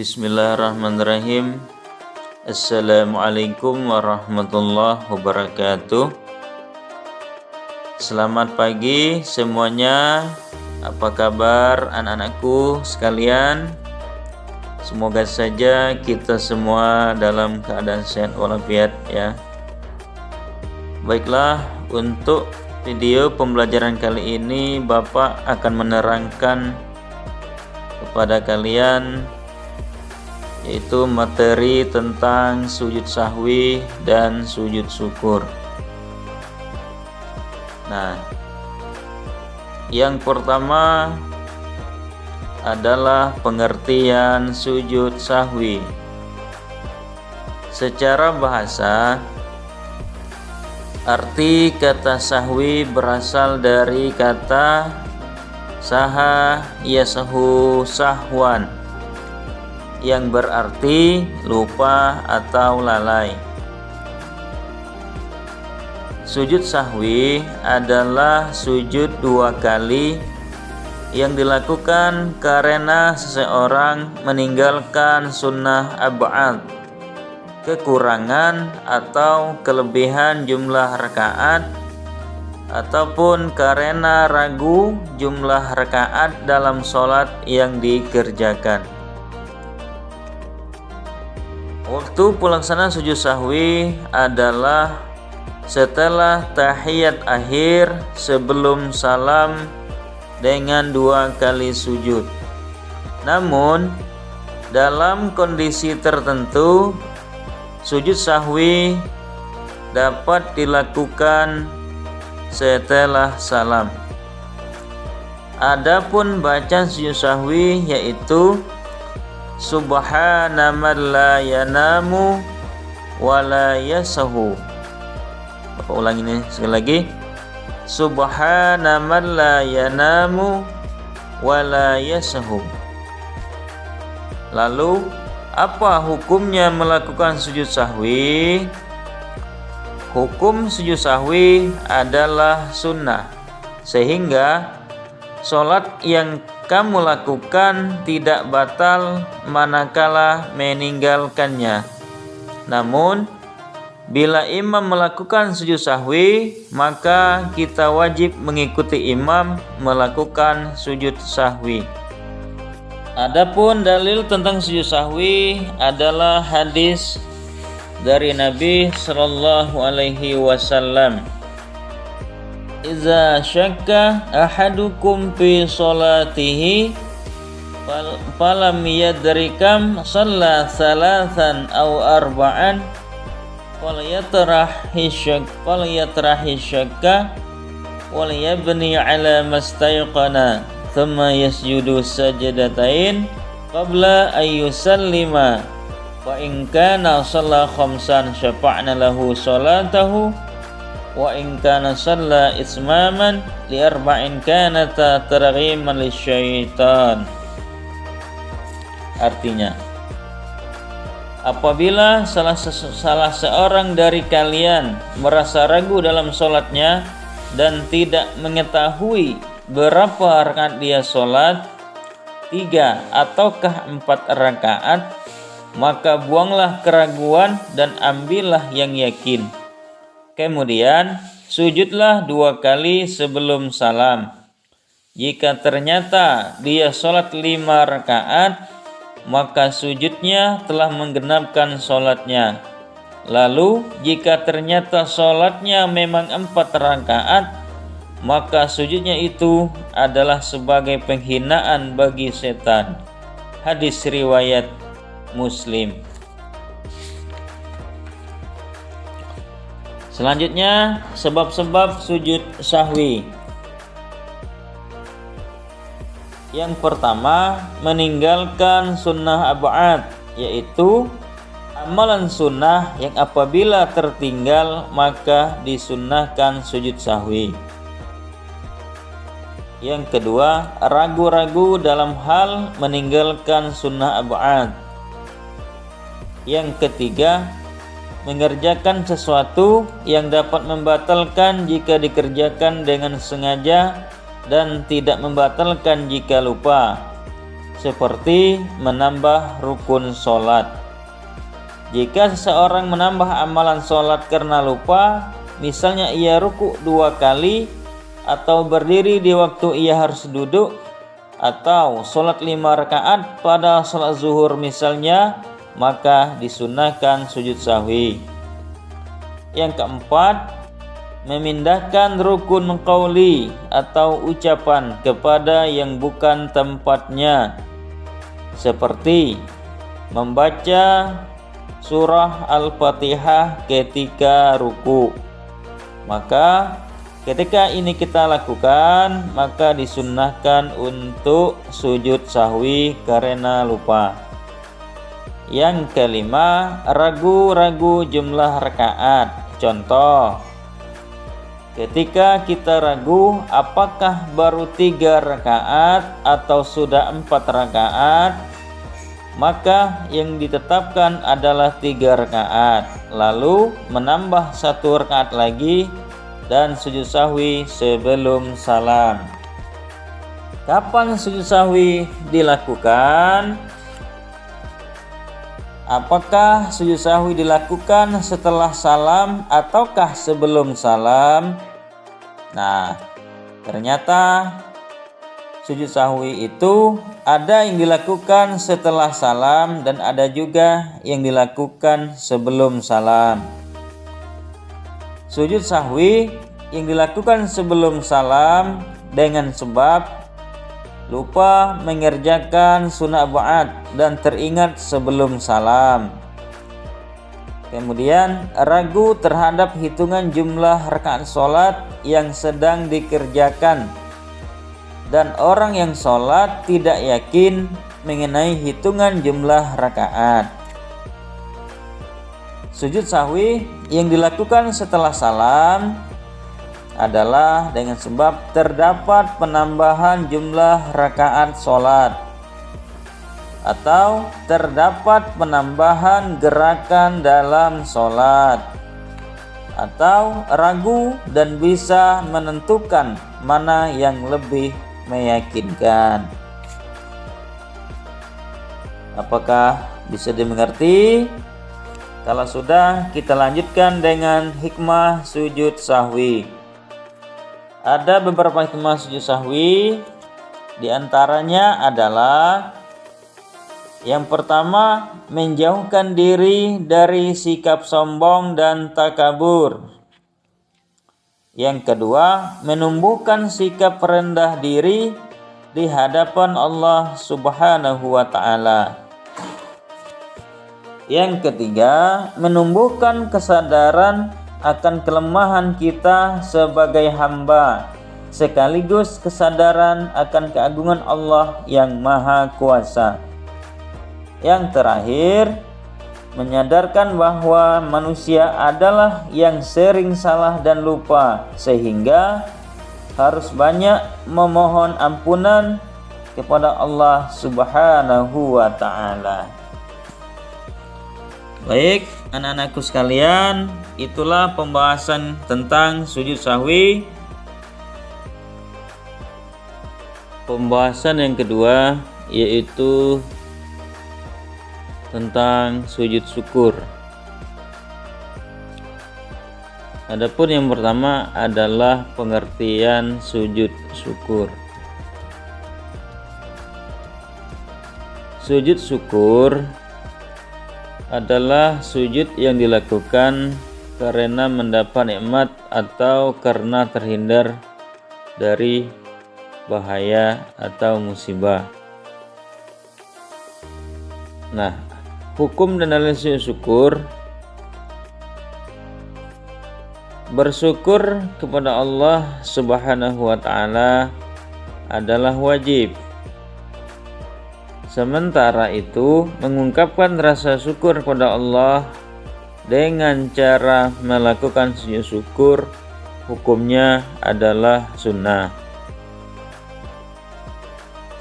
Bismillahirrahmanirrahim. Assalamualaikum warahmatullahi wabarakatuh. Selamat pagi semuanya. Apa kabar anak-anakku sekalian? Semoga saja kita semua dalam keadaan sehat walafiat ya. Baiklah, untuk video pembelajaran kali ini Bapak akan menerangkan kepada kalian yaitu materi tentang sujud sahwi dan sujud syukur. Nah, yang pertama adalah pengertian sujud sahwi. Secara bahasa, arti kata sahwi berasal dari kata saha yasahu sahwan, yang berarti lupa atau lalai. Sujud sahwi adalah sujud dua kali yang dilakukan karena seseorang meninggalkan sunnah ab'ad, kekurangan atau kelebihan jumlah rakaat, ataupun karena ragu jumlah rakaat dalam sholat yang dikerjakan. Waktu pelaksanaan sujud sahwi adalah setelah tahiyat akhir sebelum salam dengan dua kali sujud. Namun dalam kondisi tertentu sujud sahwi dapat dilakukan setelah salam. Adapun bacaan sujud sahwi yaitu Subhana man la yanamu wa la yasahu. Bapak ulang ini sekali lagi. Subhana man la yanamu wa la yasahu. Lalu apa hukumnya melakukan sujud sahwi? Hukum sujud sahwi adalah sunnah, sehingga sholat yang kamu lakukan tidak batal manakala meninggalkannya. Namun bila imam melakukan sujud sahwi, maka kita wajib mengikuti imam melakukan sujud sahwi. Adapun dalil tentang sujud sahwi adalah hadis dari Nabi sallallahu alaihi wasallam. Iza syakka ahadukum fi sholatihi falam yadrikam shalla salasan aw arba'an falyatrahi syakka wal yabni ala mastayqana thumma yasjudu sajdatain qabla an yusallima fa in kana shalla khamsan syafa'na lahu sholatahu wa in kana shalla ismaman li arba'in kanata targhiman lisyaitan. Artinya, apabila salah seorang dari kalian merasa ragu dalam sholatnya dan tidak mengetahui berapa rakaat dia sholat, 3 ataukah 4 rakaat, maka buanglah keraguan dan ambillah yang yakin. Kemudian sujudlah 2 kali sebelum salam. Jika ternyata dia sholat 5 rakaat, maka sujudnya telah menggenapkan sholatnya. Lalu jika ternyata sholatnya memang 4 rakaat, maka sujudnya itu adalah sebagai penghinaan bagi setan. Hadis riwayat Muslim. Selanjutnya, sebab-sebab sujud sahwi. Yang pertama, meninggalkan sunnah ab'ad, yaitu amalan sunnah yang apabila tertinggal maka disunnahkan sujud sahwi. Yang kedua, ragu-ragu dalam hal meninggalkan sunnah ab'ad. Yang ketiga, mengerjakan sesuatu yang dapat membatalkan jika dikerjakan dengan sengaja dan tidak membatalkan jika lupa, seperti menambah rukun sholat. Jika seseorang menambah amalan sholat karena lupa, misalnya ia ruku 2 kali, atau berdiri di waktu ia harus duduk, atau sholat 5 rakaat pada sholat zuhur misalnya, maka disunahkan sujud sahwi. Yang keempat, memindahkan rukun qauli atau ucapan kepada yang bukan tempatnya, seperti membaca surah Al-Fatihah ketika ruku. Maka ketika ini kita lakukan, maka disunnahkan untuk sujud sahwi karena lupa. Yang kelima, ragu-ragu jumlah rakaat. Contoh, ketika kita ragu apakah baru 3 rakaat atau sudah 4 rakaat, maka yang ditetapkan adalah 3 rakaat, lalu menambah 1 rakaat lagi dan sujud sahwi sebelum salam. Kapan sujud sahwi dilakukan? Apakah sujud sahwi dilakukan setelah salam ataukah sebelum salam? Nah, ternyata sujud sahwi itu ada yang dilakukan setelah salam dan ada juga yang dilakukan sebelum salam. Sujud sahwi yang dilakukan sebelum salam dengan sebab lupa mengerjakan sunnah ba'ad dan teringat sebelum salam. Kemudian ragu terhadap hitungan jumlah rakaat sholat yang sedang dikerjakan, dan orang yang sholat tidak yakin mengenai hitungan jumlah rakaat. Sujud sahwi yang dilakukan setelah salam adalah dengan sebab terdapat penambahan jumlah rakaat sholat, atau terdapat penambahan gerakan dalam sholat, atau ragu dan bisa menentukan mana yang lebih meyakinkan. Apakah bisa dimengerti? Kalau sudah, kita lanjutkan dengan hikmah sujud sahwi. Ada beberapa hikmah sujud sahwi. Di antaranya adalah yang pertama, menjauhkan diri dari sikap sombong dan takabur. Yang kedua, menumbuhkan sikap rendah diri di hadapan Allah Subhanahu wa ta'ala. Yang ketiga, menumbuhkan kesadaran akan kelemahan kita sebagai hamba, sekaligus kesadaran akan keagungan Allah yang Maha Kuasa. Yang terakhir, menyadarkan bahwa manusia adalah yang sering salah dan lupa, sehingga harus banyak memohon ampunan kepada Allah Subhanahu wa ta'ala. Baik, anak-anakku sekalian, itulah pembahasan tentang sujud sahwi. Pembahasan yang kedua yaitu tentang sujud syukur. Adapun yang pertama adalah pengertian sujud syukur. Sujud syukur adalah sujud yang dilakukan karena mendapat nikmat atau karena terhindar dari bahaya atau musibah. Nah, hukum dan dalil sujud syukur: bersyukur kepada Allah Subhanahu wa ta'ala adalah wajib. Sementara itu, mengungkapkan rasa syukur kepada Allah dengan cara melakukan sujud syukur hukumnya adalah sunnah.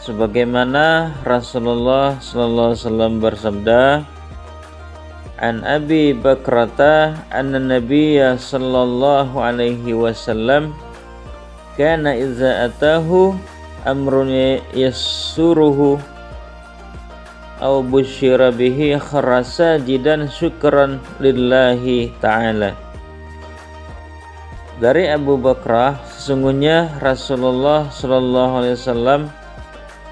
Sebagaimana Rasulullah sallallahu alaihi wasallam bersabda, "An Abi Bakrata anna Nabiyya sallallahu alaihi wasallam kana idza atahu amrun yassuruhu aw busyira bihi kharra sajidan syukran lillahi ta'ala. Dari Abu Bakrah, sesungguhnya Rasulullah sallallahu alaihi wasallam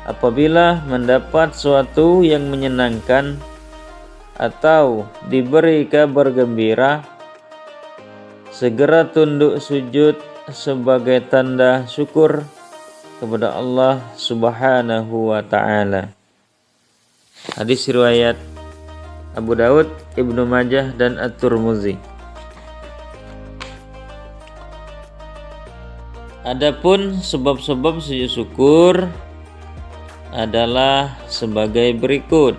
apabila mendapat suatu yang menyenangkan atau diberi kabar gembira, segera tunduk sujud sebagai tanda syukur kepada Allah Subhanahu wa ta'ala. Hadis riwayat Abu Daud, Ibnu Majah, dan At-Tirmidzi. Adapun sebab-sebab sujud syukur adalah sebagai berikut.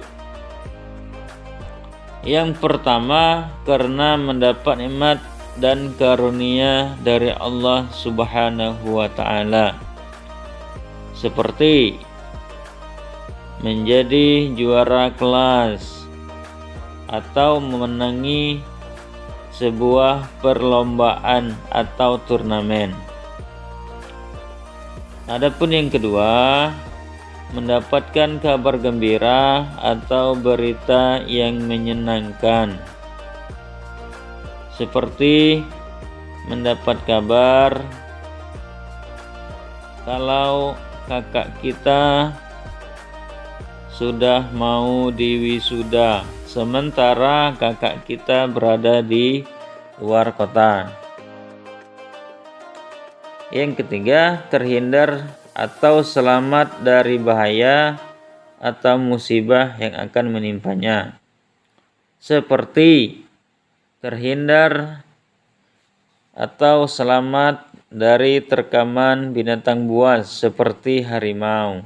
Yang pertama, karena mendapat nikmat dan karunia dari Allah Subhanahu wa ta'ala, seperti menjadi juara kelas atau memenangi sebuah perlombaan atau turnamen. Adapun yang kedua, mendapatkan kabar gembira atau berita yang menyenangkan, seperti mendapat kabar kalau kakak kita sudah mau diwisuda, sementara kakak kita berada di luar kota. Yang ketiga, terhindar atau selamat dari bahaya atau musibah yang akan menimpanya, seperti terhindar atau selamat dari terkaman binatang buas seperti harimau.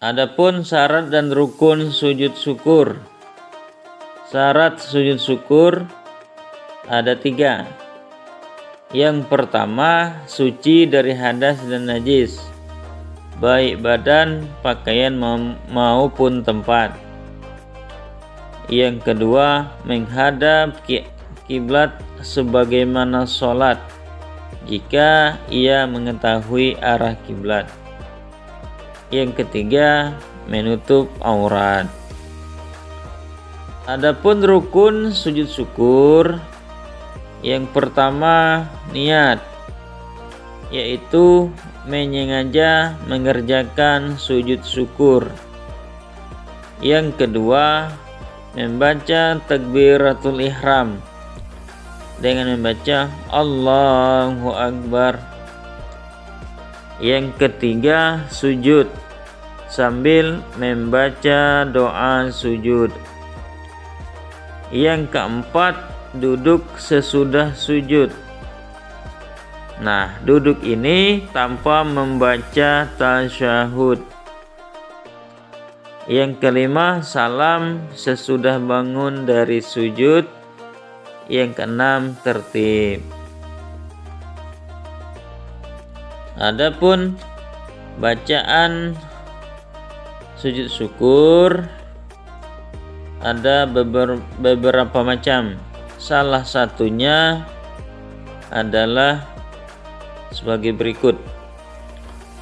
Adapun syarat dan rukun sujud syukur. Syarat sujud syukur ada 3. Yang pertama, suci dari hadas dan najis, baik badan, pakaian maupun tempat. Yang kedua, menghadap kiblat sebagaimana sholat, jika ia mengetahui arah kiblat. Yang ketiga, menutup aurat. Adapun rukun sujud syukur, yang pertama, niat, yaitu menyengaja mengerjakan sujud syukur. Yang kedua, membaca takbiratul ihram dengan membaca Allahu Akbar. Yang ketiga, sujud sambil membaca doa sujud. Yang keempat, duduk sesudah sujud. Nah, duduk ini tanpa membaca tasyahud. Yang kelima, salam sesudah bangun dari sujud. Yang keenam, tertib. Adapun bacaan sujud syukur ada beberapa macam. Salah satunya adalah sebagai berikut.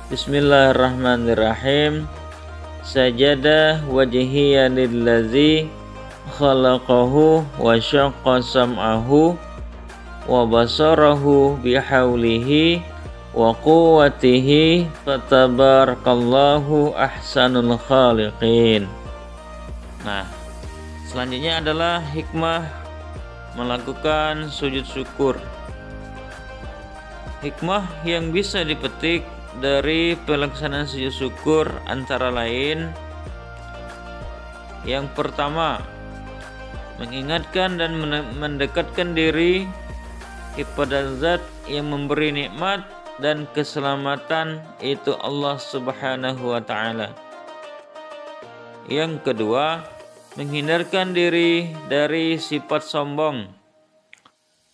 Bismillahirrahmanirrahim. Sajada wajhiya lillazi khalaqahu wa syaqqa sam'ahu wa basarahu bihaulihi wa quwwatihi fatabarakallahu ahsanul khaliqin. Nah, selanjutnya adalah hikmah melakukan sujud syukur. Hikmah yang bisa dipetik dari pelaksanaan sujud syukur antara lain: yang pertama, mengingatkan dan mendekatkan diri kepada Zat yang memberi nikmat dan keselamatan, itu Allah Subhanahu wa ta'ala. Yang kedua, menghindarkan diri dari sifat sombong,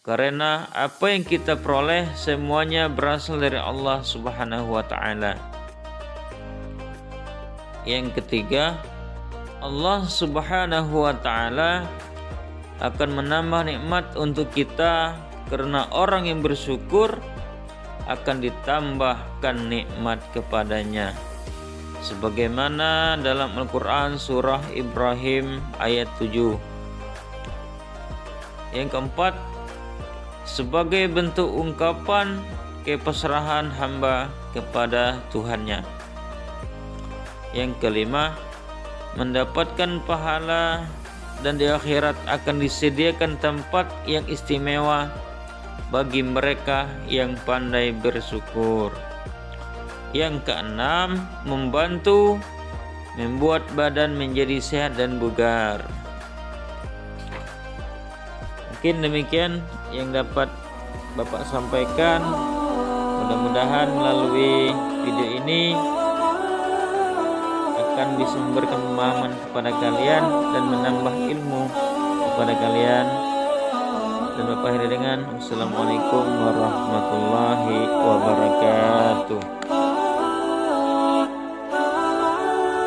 karena apa yang kita peroleh semuanya berasal dari Allah Subhanahu wa ta'ala. Yang ketiga, Allah Subhanahu wa ta'ala akan menambah nikmat untuk kita, karena orang yang bersyukur akan ditambahkan nikmat kepadanya. sebagaimana dalam Al-Quran surah Ibrahim ayat 7. Yang keempat, sebagai bentuk ungkapan kepasrahan hamba kepada Tuhannya. Yang kelima, mendapatkan pahala dan di akhirat akan disediakan tempat yang istimewa bagi mereka yang pandai bersyukur. Yang keenam, membantu membuat badan menjadi sehat dan bugar. Mungkin demikian yang dapat Bapak sampaikan. Mudah-mudahan melalui video ini akan bisa memberikan pemahaman kepada kalian dan menambah ilmu kepada kalian. Dan Bapak akhiri dengan Wassalamualaikum warahmatullahi wabarakatuh.